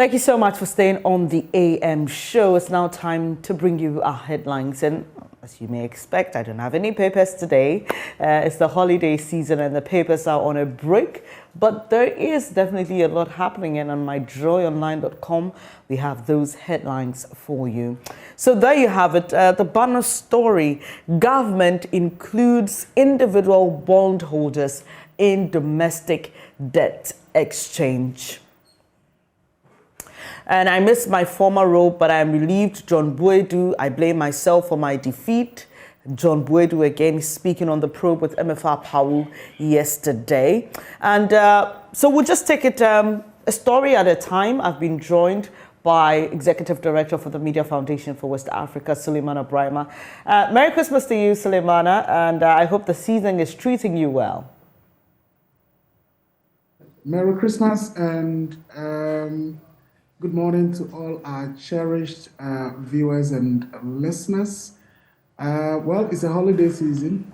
Thank you so much for staying on the AM show. It's now time to bring you our headlines. And as you may expect, I don't have any papers today. It's the holiday season and the papers are on a break. But there is definitely a lot happening. And on myjoyonline.com, we have those headlines for you. So there you have it. The banner story. Government includes individual bondholders in domestic debt exchange. And I miss my former role, but I am relieved. John Buedu, I blame myself for my defeat. John Buedu again speaking on the probe with MFR Pawu yesterday. And so we'll just take it a story at a time. I've been joined by Executive Director for the Media Foundation for West Africa, Suleimana Brahima. Merry Christmas to you, Suleimana, and I hope the season is treating you well. Merry Christmas and good morning to all our cherished viewers and listeners. Well, it's a holiday season,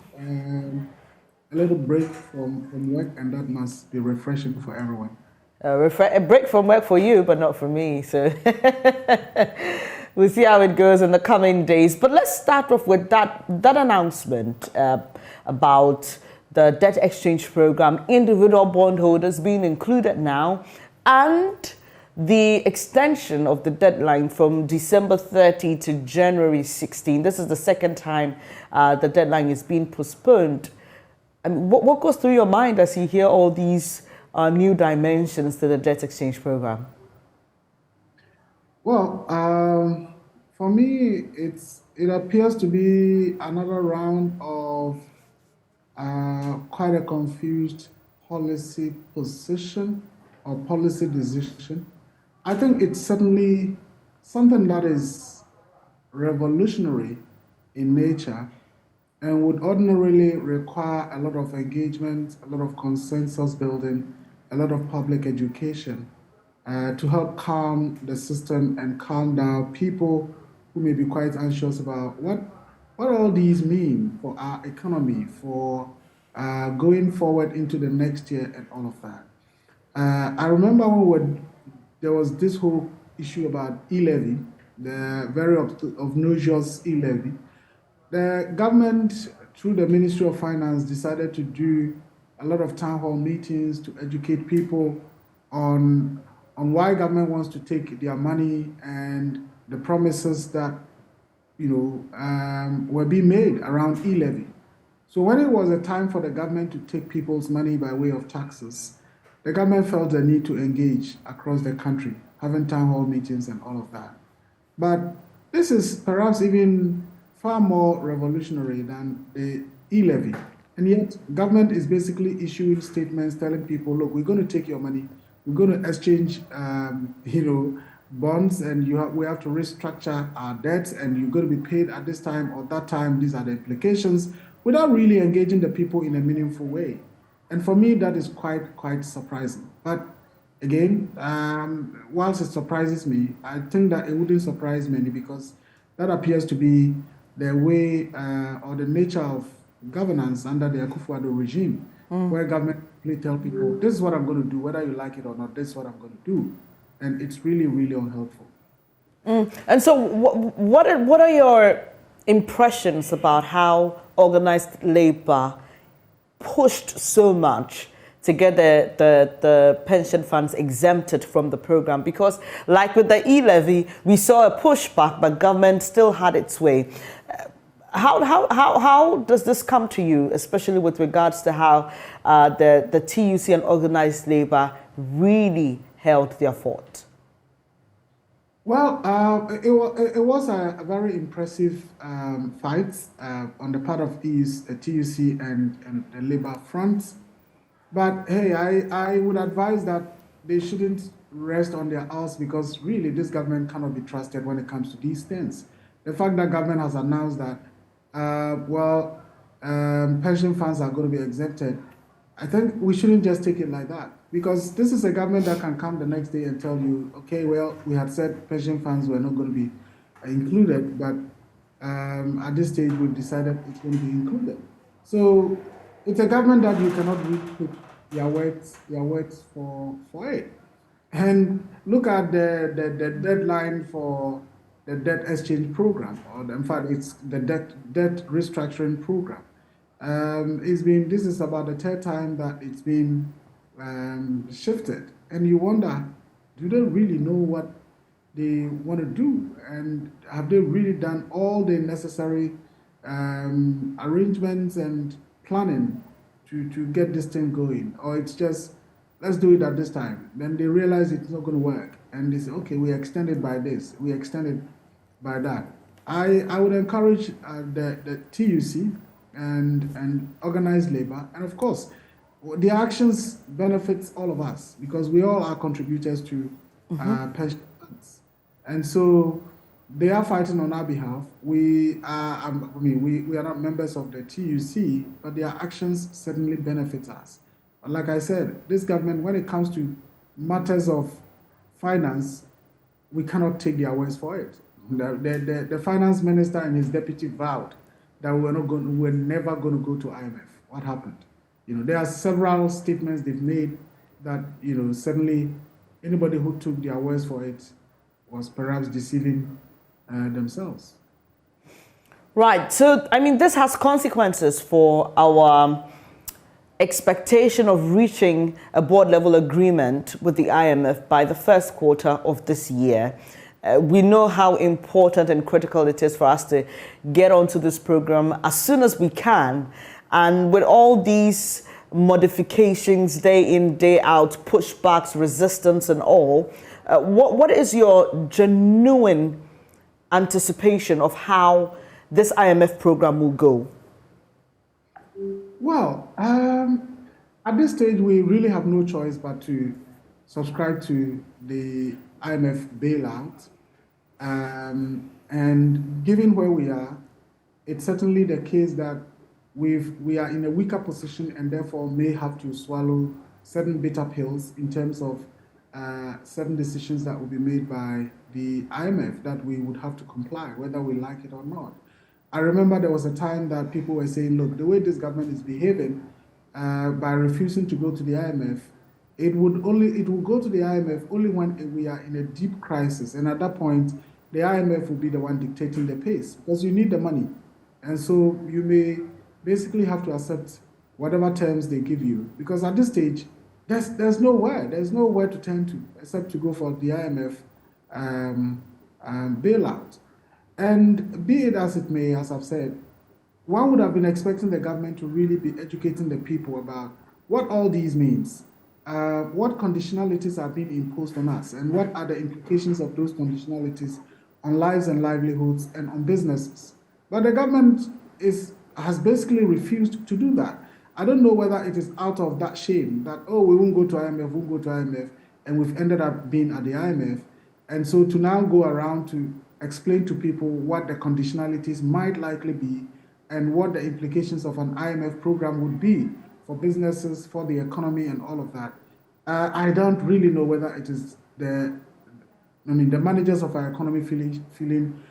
a little break from work, and that must be refreshing for everyone. A break from work for you, but not for me. So we'll see how it goes in the coming days. But let's start off with that announcement about the debt exchange program, individual bondholders being included now, and the extension of the deadline from December 30 to January 16. This is the second time the deadline is being postponed. I mean, what goes through your mind as you hear all these new dimensions to the debt exchange program? Well, for me, it appears to be another round of quite a confused policy position or policy decision. I think it's certainly something that is revolutionary in nature and would ordinarily require a lot of engagement, a lot of consensus building, a lot of public education to help calm the system and calm down people who may be quite anxious about what all these mean for our economy, for going forward into the next year and all of that. I remember when there was this whole issue about e-levy, the very obnoxious e-levy. The government, through the Ministry of Finance, decided to do a lot of town hall meetings to educate people on why government wants to take their money and the promises that were being made around e-levy. So when it was a time for the government to take people's money by way of taxes, the government felt the need to engage across the country, having town hall meetings and all of that. But this is perhaps even far more revolutionary than the e-levy. And yet, government is basically issuing statements telling people, look, we're going to take your money, we're going to exchange, bonds, and we have to restructure our debts, and you're going to be paid at this time or that time. These are the implications, without really engaging the people in a meaningful way. And for me, that is quite surprising. But again, whilst it surprises me, I think that it wouldn't surprise many because that appears to be the way or the nature of governance under the Akufo-Addo regime, where government really tell people, this is what I'm going to do, whether you like it or not, this is what I'm going to do. And it's really, really unhelpful. And so what are your impressions about how organized labor pushed so much to get the pension funds exempted from the program? Because like with the e-levy, we saw a pushback, but government still had its way. How does this come to you, especially with regards to how the TUC and organized labor really held their fort? Well, it was a very impressive fight on the part of TUC and the Labour front. But hey, I would advise that they shouldn't rest on their arse because really this government cannot be trusted when it comes to these things. The fact that government has announced that, pension funds are going to be exempted, I think we shouldn't just take it like that. Because this is a government that can come the next day and tell you, okay, well, we had said pension funds were not going to be included, but at this stage we've decided it's going to be included. So it's a government that you cannot really put your words for it. And look at the deadline for the debt exchange program, in fact, it's the debt restructuring program. This is about the third time that it's been shifted, and you wonder, do they really know what they want to do, and have they really done all the necessary arrangements and planning to get this thing going, or it's just let's do it at this time. Then they realize it's not going to work, and they say, okay, we extend it by this, we extend it by that. I would encourage the TUC and organized labor, and of course, the actions benefits all of us because we all are contributors to pension funds, and so they are fighting on our behalf. We are, we are not members of the TUC, but their actions certainly benefit us. But like I said, this government, when it comes to matters of finance, we cannot take their words for it. The finance minister and his deputy vowed that we're never going to go to IMF. What happened? There are several statements they've made that, certainly anybody who took their words for it was perhaps deceiving themselves. Right. So, this has consequences for our expectation of reaching a board-level agreement with the IMF by the first quarter of this year. We know how important and critical it is for us to get onto this program as soon as we can. And with all these modifications day in, day out, pushbacks, resistance and all, what is your genuine anticipation of how this IMF program will go? Well, at this stage, we really have no choice but to subscribe to the IMF bailout. And given where we are, it's certainly the case that we are in a weaker position and therefore may have to swallow certain bitter pills in terms of certain decisions that will be made by the IMF that we would have to comply, whether we like it or not. I remember there was a time that people were saying, look, the way this government is behaving by refusing to go to the IMF, it will go to the IMF only when we are in a deep crisis. And at that point, the IMF will be the one dictating the pace because you need the money. And so you may basically have to accept whatever terms they give you, because at this stage, there's nowhere to turn to except to go for the IMF bailout. And be it as it may, as I've said, one would have been expecting the government to really be educating the people about what all these means, what conditionalities are being imposed on us, and what are the implications of those conditionalities on lives and livelihoods and on businesses. But the government has basically refused to do that. I don't know whether it is out of that shame that, oh, we won't go to IMF, and we've ended up being at the IMF. And so to now go around to explain to people what the conditionalities might likely be and what the implications of an IMF program would be for businesses, for the economy, and all of that. I don't really know whether it is the managers of our economy feeling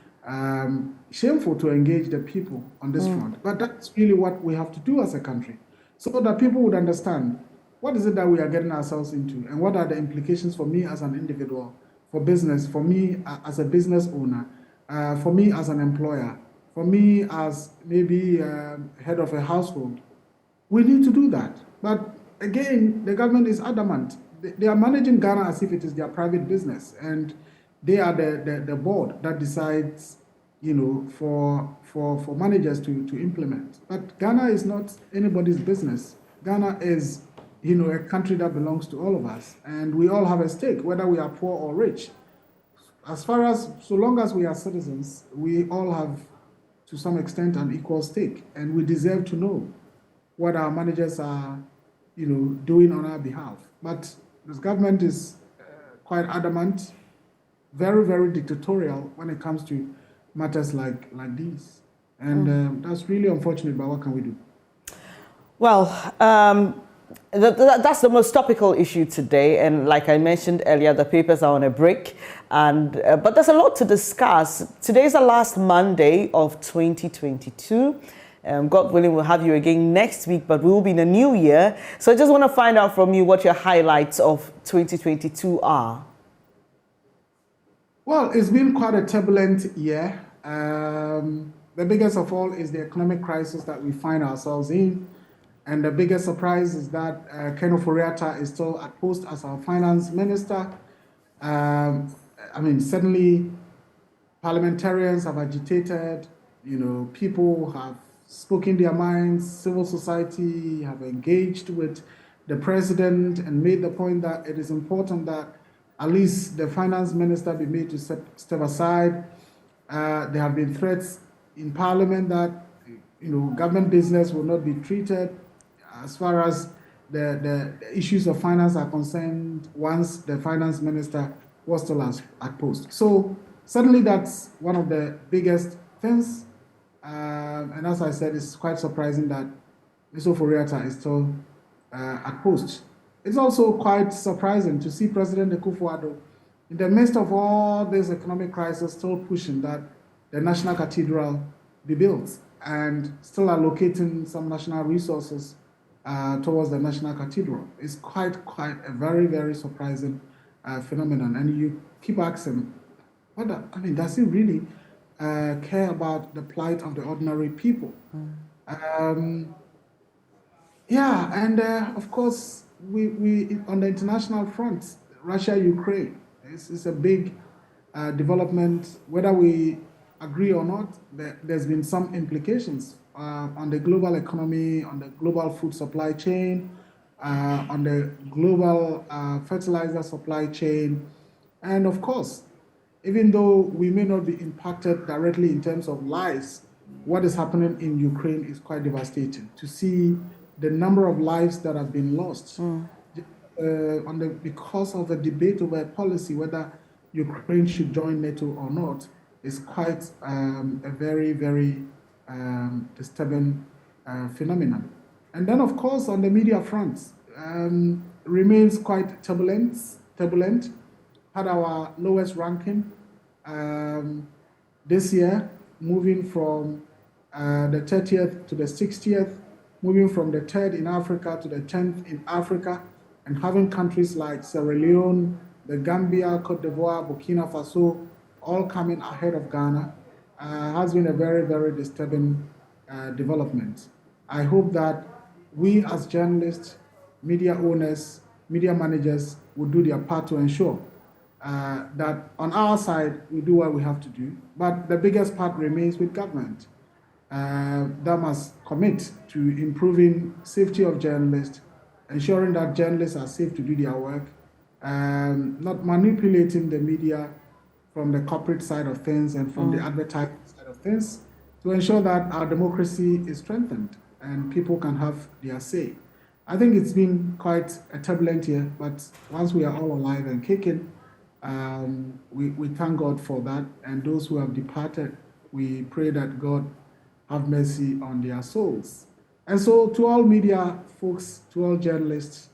shameful to engage the people on this front. But that's really what we have to do as a country, so that people would understand what is it that we are getting ourselves into and what are the implications for me as an individual, for business, for me as a business owner, for me as an employer, for me as maybe head of a household. We need to do that. But again, the government is adamant. They are managing Ghana as if it is their private business, and they are the board that decides, for managers to implement. But Ghana is not anybody's business. Ghana is, a country that belongs to all of us, and we all have a stake, whether we are poor or rich. So long as we are citizens, we all have, to some extent, an equal stake, and we deserve to know what our managers are, doing on our behalf. But this government is quite adamant, very, very dictatorial when it comes to matters like these. And that's really unfortunate, but what can we do? Well, that's the most topical issue today. And like I mentioned earlier, the papers are on a break. But there's a lot to discuss. Today's the last Monday of 2022. God willing, we'll have you again next week, but we will be in a new year. So I just want to find out from you what your highlights of 2022 are. Well, it's been quite a turbulent year. The biggest of all is the economic crisis that we find ourselves in. And the biggest surprise is that Ken Ofori-Atta is still at post as our finance minister. Certainly parliamentarians have agitated, people have spoken their minds, civil society have engaged with the president and made the point that it is important that at least the finance minister be made to step aside. There have been threats in parliament that government business will not be treated as far as the issues of finance are concerned once the finance minister was still at post. So certainly that's one of the biggest things. And as I said, it's quite surprising that Mr. Ofori-Atta is still at post. It's also quite surprising to see President Akufo-Addo, in the midst of all this economic crisis, still pushing that the National Cathedral be built and still allocating some national resources towards the National Cathedral. It's quite a very, very surprising phenomenon. And you keep asking, does he really care about the plight of the ordinary people? Of course, we on the international front, Russia-Ukraine is a big development. Whether we agree or not, there's been some implications on the global economy, on the global food supply chain, on the global fertilizer supply chain. And of course, even though we may not be impacted directly in terms of lives, what is happening in Ukraine is quite devastating. To see the number of lives that have been lost because of a debate over a policy whether Ukraine should join NATO or not is quite a very, very disturbing phenomenon. And then, of course, on the media front, remains quite turbulent. Had our lowest ranking this year, moving from the 30th to the 60th, moving from the 3rd in Africa to the 10th in Africa, and having countries like Sierra Leone, the Gambia, Cote d'Ivoire, Burkina Faso, all coming ahead of Ghana, has been a very, very disturbing development. I hope that we as journalists, media owners, media managers will do their part to ensure that on our side, we do what we have to do. But the biggest part remains with government. That must commit to improving safety of journalists, ensuring that journalists are safe to do their work, not manipulating the media from the corporate side of things and from the advertising side of things, to ensure that our democracy is strengthened and people can have their say. I think it's been quite a turbulent year, but once we are all alive and kicking, we thank God for that. And those who have departed, we pray that God have mercy on their souls. And so to all media folks, to all journalists,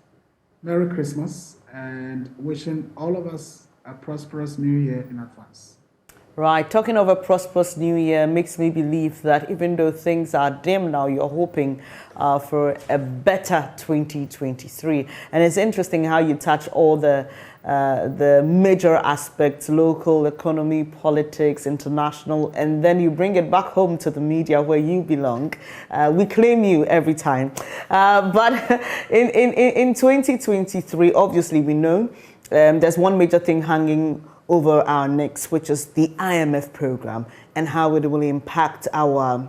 Merry Christmas, and wishing all of us a prosperous new year in advance. Right, talking of a prosperous new year makes me believe that even though things are dim now, you're hoping for a better 2023. And it's interesting how you touch all the major aspects: local, economy, politics, international, and then you bring it back home to the media where you belong. We claim you every time. But in 2023, obviously we know there's one major thing hanging over our necks, which is the IMF program and how it will impact our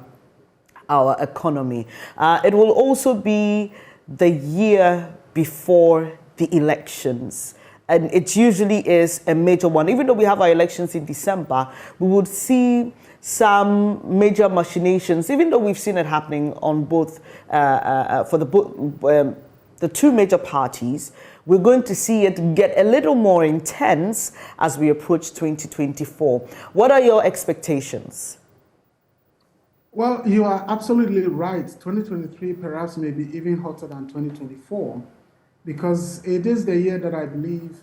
economy. It will also be the year before the elections, and it usually is a major one. Even though we have our elections in December, we would see some major machinations, even though we've seen it happening on both for the two major parties. We're going to see it get a little more intense as we approach 2024. What are your expectations? Well, you are absolutely right. 2023 perhaps may be even hotter than 2024, because it is the year that I believe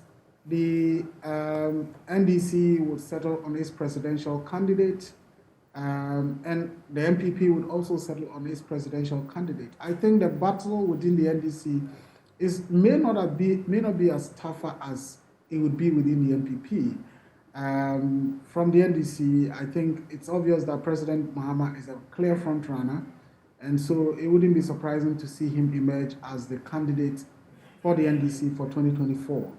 the NDC would settle on its presidential candidate. and the MPP would also settle on its presidential candidate. I think the battle within the NDC may not be as tougher as it would be within the MPP. From the NDC, I think it's obvious that President Mahama is a clear front runner, and so it wouldn't be surprising to see him emerge as the candidate for the NDC for 2024.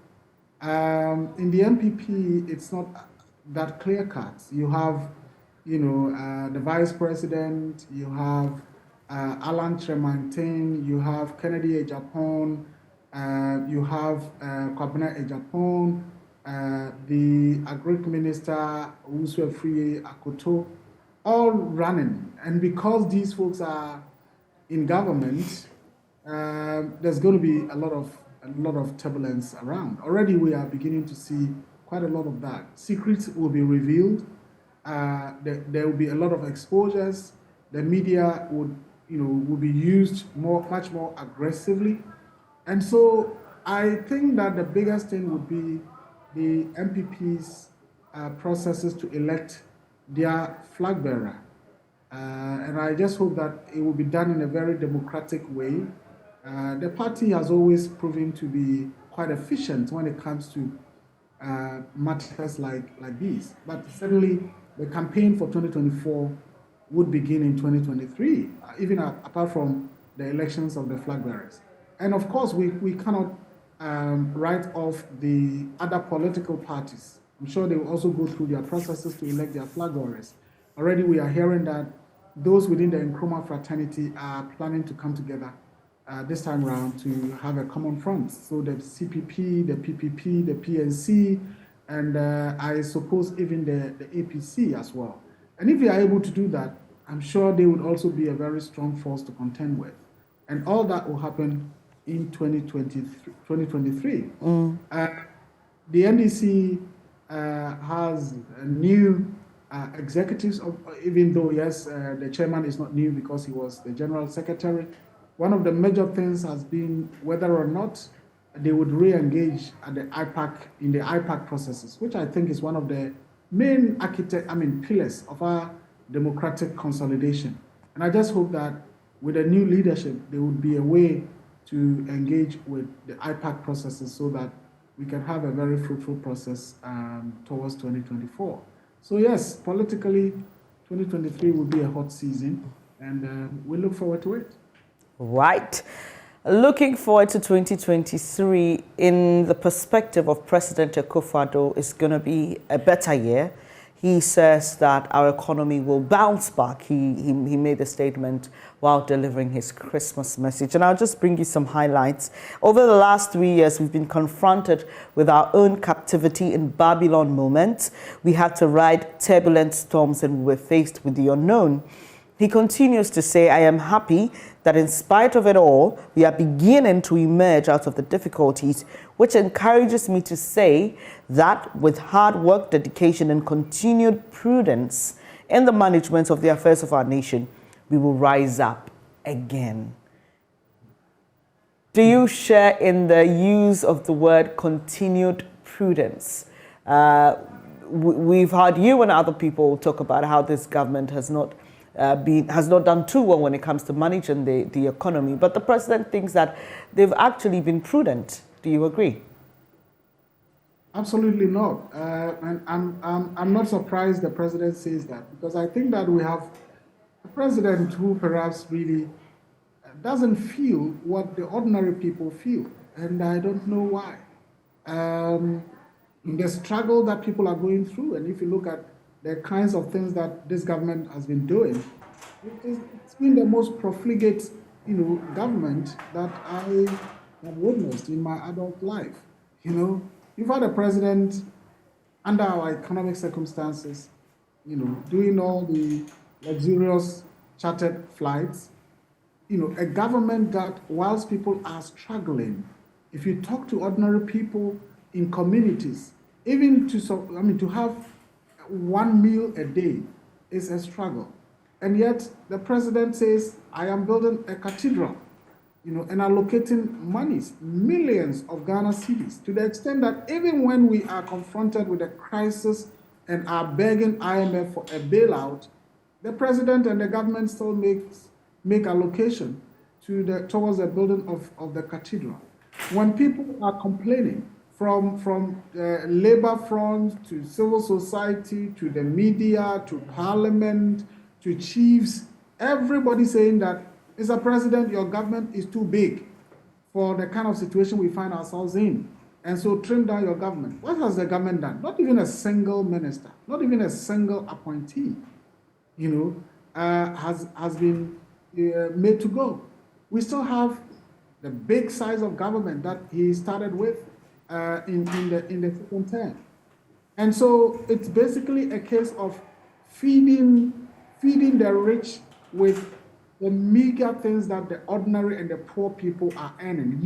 In the MPP, it's not that clear cut. You have, the vice president, you have Alan Tremantin, you have Kennedy Ejapon, you have Kwabena Ejapon, the Agric Minister Uswefri Akoto, all running. And because these folks are in government, there's going to be a lot of turbulence around. Already we are beginning to see quite a lot of that. Secrets will be revealed. There will be a lot of exposures. The media would be used much more aggressively. And so I think that the biggest thing would be the MPP's processes to elect their flag bearer. And I just hope that it will be done in a very democratic way. The party has always proven to be quite efficient when it comes to matters like these. But certainly the campaign for 2024 would begin in 2023, even apart from the elections of the flag bearers. And of course, we cannot write off the other political parties. I'm sure they will also go through their processes to elect their flag bearers. Already we are hearing that those within the Nkrumah fraternity are planning to come together this time around to have a common front. So the CPP, the PPP, the PNC, and I suppose even the APC as well. And if they are able to do that, I'm sure they would also be a very strong force to contend with. And all that will happen in 2023. The NDC has a new executives, even though, yes, the chairman is not new because he was the general secretary. One of the major things has been whether or not they would re-engage at the in the IPAC processes, which I think is one of the main pillars of our democratic consolidation. And I just hope that with a new leadership, there would be a way to engage with the IPAC processes so that we can have a very fruitful process towards 2024. So yes, politically, 2023 will be a hot season, and we look forward to it. Right. Looking forward to 2023 in the perspective of President Akufo-Addo is going to be a better year. He says that our economy will bounce back. He made a statement while delivering his Christmas message. And I'll just bring you some highlights. Over the last 3 years, we've been confronted with our own captivity in Babylon moments. We had to ride turbulent storms and we were faced with the unknown. He continues to say, I am happy that in spite of it all, we are beginning to emerge out of the difficulties, which encourages me to say that with hard work, dedication, and continued prudence in the management of the affairs of our nation, we will rise up again. Do you share in the use of the word continued prudence? We've heard you and other people talk about how this government has not done too well when it comes to managing the economy, but the president thinks that they've actually been prudent. Do you agree? Absolutely not. And I'm not surprised the president says that, because I think that we have a president who perhaps really doesn't feel what the ordinary people feel, and I don't know why. The struggle that people are going through, and if you look at the kinds of things that this government has been doing, it's been the most profligate, government that I have witnessed in my adult life. You've had a president under our economic circumstances, doing all the luxurious chartered flights, a government that whilst people are struggling, if you talk to ordinary people in communities, even to have one meal a day is a struggle. And yet the president says, I am building a cathedral, and allocating monies, millions of Ghana cedis, to the extent that even when we are confronted with a crisis and are begging IMF for a bailout, the president and the government still make allocation towards the building of the cathedral. When people are complaining from labor front to civil society to the media to parliament to chiefs, everybody saying that, Mr. President, your government is too big for the kind of situation we find ourselves in. And so trim down your government. What has the government done? Not even a single minister, not even a single appointee, has been made to go. We still have the big size of government that he started with in the second term. And so it's basically a case of feeding the rich with the meager things that the ordinary and the poor people are earning,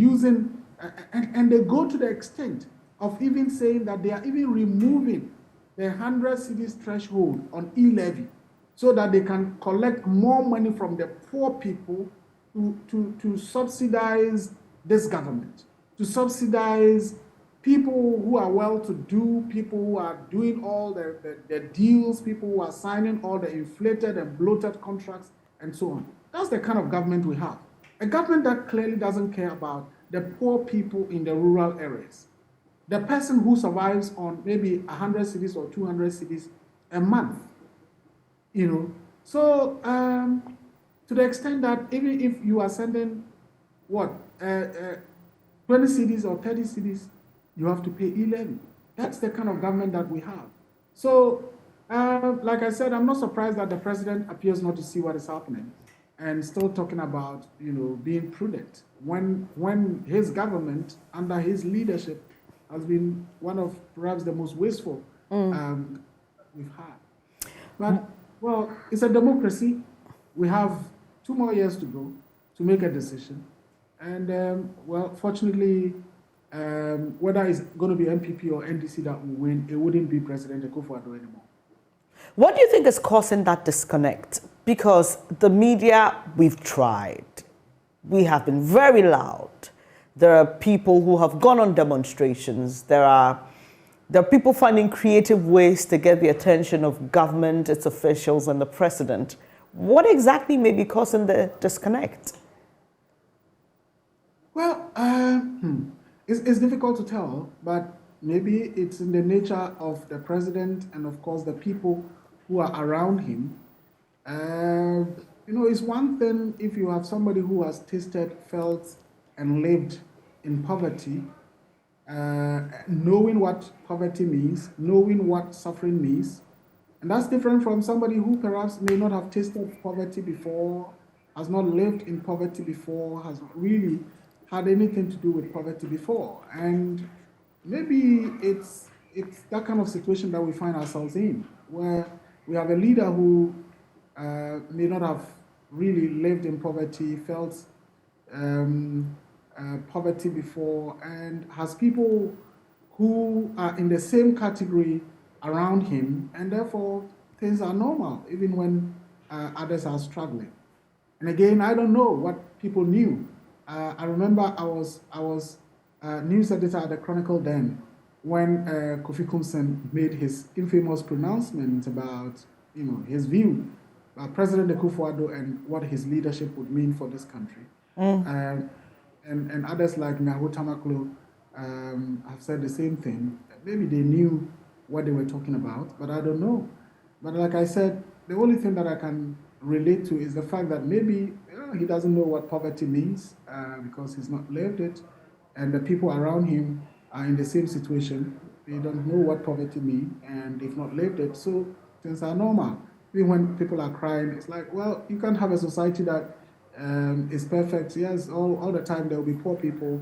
and they go to the extent of even saying that they are even removing the 100 cedis threshold on e-levy so that they can collect more money from the poor people to subsidize this government, to subsidize people who are well-to-do, people who are doing all the deals, people who are signing all the inflated and bloated contracts, and so on. That's the kind of government we have. A government that clearly doesn't care about the poor people in the rural areas. The person who survives on maybe 100 cedis or 200 cedis a month, So to the extent that even if you are sending 20 cedis or 30 cedis, you have to pay e-levy. That's the kind of government that we have. So, like I said, I'm not surprised that the president appears not to see what is happening and still talking about, being prudent when his government under his leadership has been one of perhaps the most wasteful we've had. But, well, it's a democracy. We have 2 more years to go to make a decision. And, fortunately, whether it's going to be MPP or NDC that will win, it wouldn't be President Akufo-Addo anymore. What do you think is causing that disconnect? Because the media, we've tried. We have been very loud. There are people who have gone on demonstrations. There are people finding creative ways to get the attention of government, its officials, and the president. What exactly may be causing the disconnect? Well, it's difficult to tell, but maybe it's in the nature of the president and, of course, the people who are around him. It's one thing if you have somebody who has tasted, felt, and lived in poverty, knowing what poverty means, knowing what suffering means. And that's different from somebody who perhaps may not have tasted poverty before, has not lived in poverty before, has not really had anything to do with poverty before. And maybe it's that kind of situation that we find ourselves in, where we have a leader who may not have really lived in poverty, felt poverty before, and has people who are in the same category around him, and therefore things are normal, even when others are struggling. And again, I don't know what people knew. I remember I was news editor at the Chronicle then when Kofi Kumsen made his infamous pronouncement about his view, President Akufo-Addo, and what his leadership would mean for this country. And others like Nahu Tamaklo have said the same thing. Maybe they knew what they were talking about, but I don't know. But like I said, the only thing that I can relate to is the fact that maybe he doesn't know what poverty means because he's not lived it, and the people around him are in the same situation. They don't know what poverty means, and they've not lived it, so things are normal. Even when people are crying, it's like, well, you can't have a society that is perfect. Yes, all the time there will be poor people.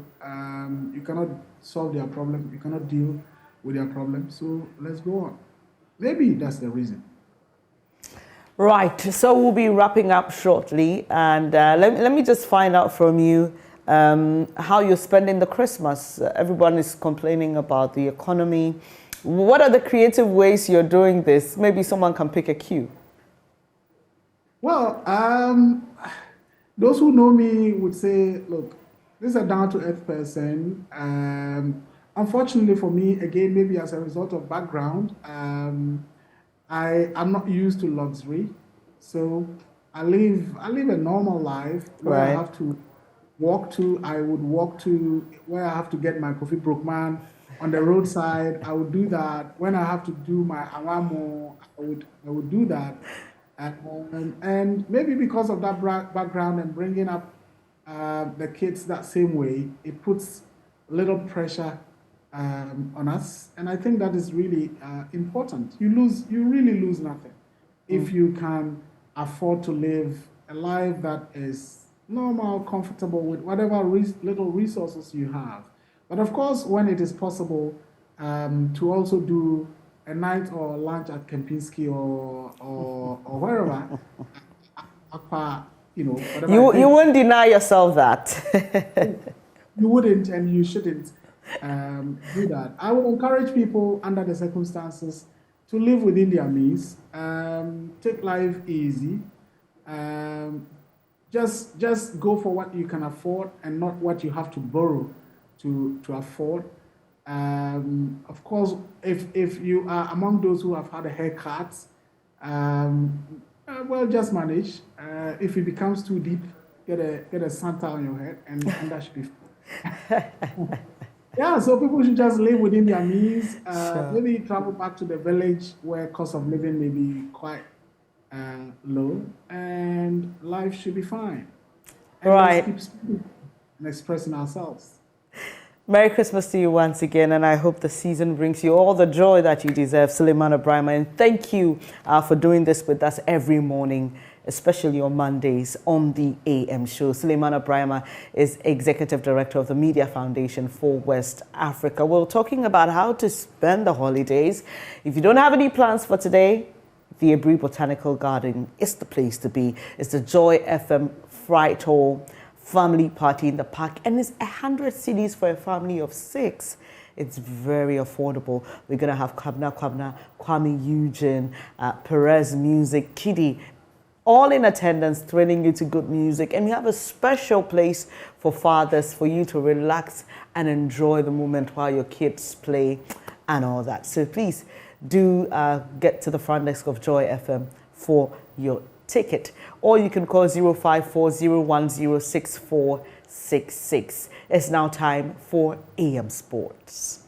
You cannot solve their problem. You cannot deal with their problem. So let's go on. Maybe that's the reason. Right. So we'll be wrapping up shortly. And let me just find out from you how you're spending the Christmas. Everyone is complaining about the economy. What are the creative ways you're doing this? Maybe someone can pick a cue. Well, those who know me would say, look, this is a down-to-earth person. Unfortunately for me, again, maybe as a result of background, I am not used to luxury. So I live a normal life where I Right. have to walk to. I would walk to where I have to get my coffee brokeman on the roadside. I would do that. When I have to do my awamo, I would do that. And maybe because of that background and bringing up the kids that same way, it puts little pressure on us. And I think that is really important. You really lose nothing if you can afford to live a life that is normal, comfortable with whatever little resources you have. But of course, when it is possible to also do a night or lunch at Kempinski or wherever, whatever I You think, won't deny yourself that. you wouldn't and you shouldn't do that. I would encourage people under the circumstances to live within their means, take life easy, um, just go for what you can afford and not what you have to borrow to afford. Of course, if you are among those who have had a haircut, well, just manage. If it becomes too deep, get a Santa on your head, and that should be fine. Yeah, so people should just live within their means. Sure. Maybe travel back to the village where cost of living may be quite low, and life should be fine. And let's Right. keep speaking and expressing ourselves. Merry Christmas to you once again, and I hope the season brings you all the joy that you deserve, Suleiman Abraham. And thank you for doing this with us every morning, especially on Mondays on the AM show. Suleiman Abraham is Executive Director of the Media Foundation for West Africa. We're talking about how to spend the holidays. If you don't have any plans for today, the Abri Botanical Garden is the place to be. It's the Joy FM Fright Hall family party in the park, and it's 100 cedis for a family of 6. It's very affordable. We're gonna have Kwabna, Kwame Eugene, Perez Music, Kiddy, all in attendance, thrilling you to good music. And we have a special place for fathers for you to relax and enjoy the moment while your kids play and all that. So please do get to the front desk of Joy FM for your ticket, or you can call 0540106466. It's now time for AM Sports.